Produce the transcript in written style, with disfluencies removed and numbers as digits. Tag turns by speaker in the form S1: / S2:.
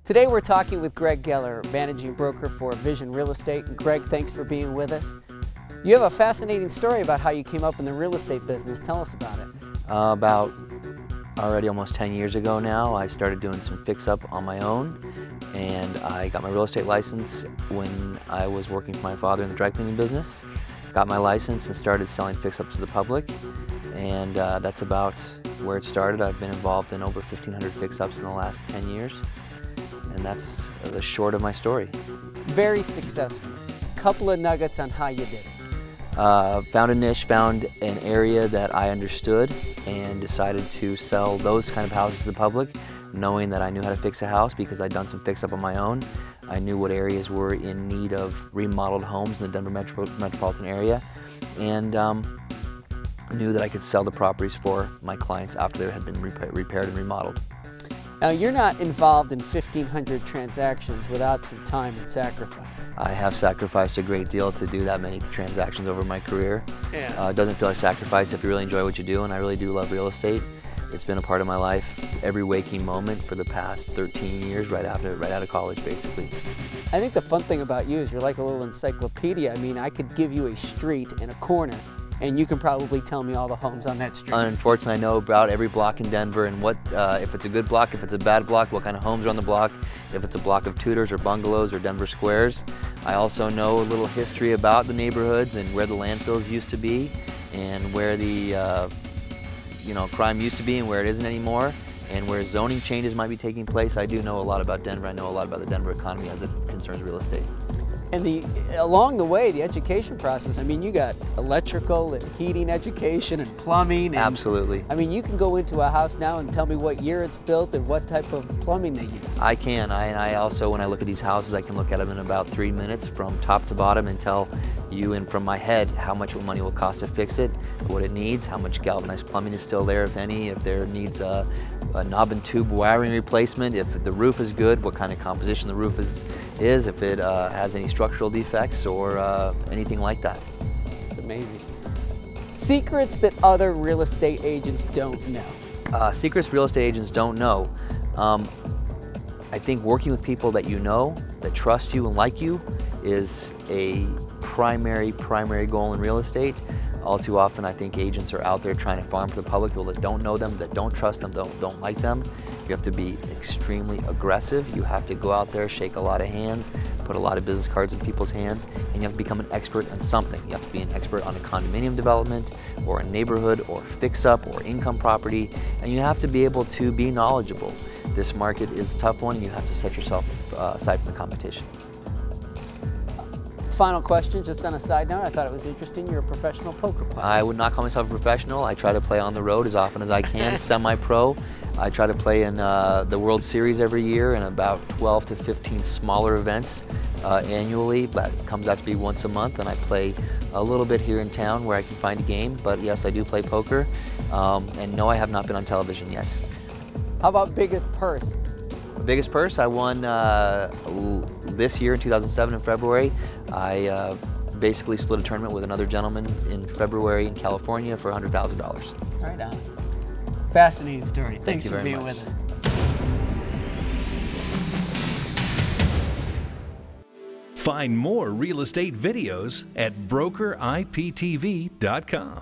S1: Today we're talking with Greg Geller, managing broker for Vision Real Estate. And Greg, thanks for being with us. You have a fascinating story about how you came up in the real estate business. Tell us about it.
S2: About already almost 10 years ago now, I started doing some fix-up on my own, and I got my real estate license when I was working for my father in the dry cleaning business. Got my license and started selling fix-ups to the public, and that's about where it started. I've been involved in over 1,500 fix-ups in the last 10 years, and that's the short of my story.
S1: Very successful. Couple of nuggets on how you did it.
S2: Found a niche, found an area that I understood, and decided to sell those kind of houses to the public, knowing that I knew how to fix a house because I'd done some fix-up on my own. I knew what areas were in need of remodeled homes in the Denver metropolitan area, and knew that I could sell the properties for my clients after they had been repaired and remodeled.
S1: Now, you're not involved in 1,500 transactions without some time and sacrifice.
S2: I have sacrificed a great deal to do that many transactions over my career.
S1: Yeah.
S2: It doesn't feel like sacrifice if you really enjoy what you do, and I really do love real estate. It's been a part of my life every waking moment for the past 13 years, right out of college, basically.
S1: I think the fun thing about you is you're like a little encyclopedia. I mean, I could give you a street and a corner, and you can probably tell me all the homes on that street.
S2: Unfortunately, I know about every block in Denver and what, if it's a good block, if it's a bad block, what kind of homes are on the block, if it's a block of Tudors or bungalows or Denver squares. I also know a little history about the neighborhoods and where the landfills used to be and where the crime used to be and where it isn't anymore, and where zoning changes might be taking place. I do know a lot about Denver. I know a lot about the Denver economy as it concerns real estate.
S1: And along the way, the education process, I mean, you got electrical and heating education and plumbing. And,
S2: absolutely.
S1: I mean, you can go into a house now and tell me what year it's built and what type of plumbing they use.
S2: I can. I also, when I look at these houses, I can look at them in about 3 minutes from top to bottom and tell you and from my head how much money will cost to fix it, what it needs, how much galvanized plumbing is still there, if any, if there needs a knob and tube wiring replacement, if the roof is good, what kind of composition the roof is, if it has any structural defects or anything like that.
S1: It's amazing. Secrets that other real estate agents don't know.
S2: Secrets real estate agents don't know. I think working with people that you know, that trust you and like you, is a primary goal in real estate. All too often, I think agents are out there trying to farm for the public, people that don't know them, that don't trust them, don't like them. You have to be extremely aggressive. You have to go out there, shake a lot of hands, put a lot of business cards in people's hands, and you have to become an expert on something. You have to be an expert on a condominium development, or a neighborhood, or fix-up, or income property, and you have to be able to be knowledgeable. This market is a tough one, and you have to set yourself aside from the competition.
S1: Final question, just on a side note, I thought it was interesting, you're a professional poker player.
S2: I would not call myself a professional. I try to play on the road as often as I can, semi-pro. I try to play in the World Series every year and about 12 to 15 smaller events annually. That comes out to be once a month, and I play a little bit here in town where I can find a game, but yes, I do play poker. And no, I have not been on television yet.
S1: How about biggest purse?
S2: The biggest purse I won this year in 2007 in February. I basically split a tournament with another gentleman in February in California for $100,000.
S1: Right on. Fascinating story. Thanks for being with us.
S3: Find more real estate videos at brokeriptv.com.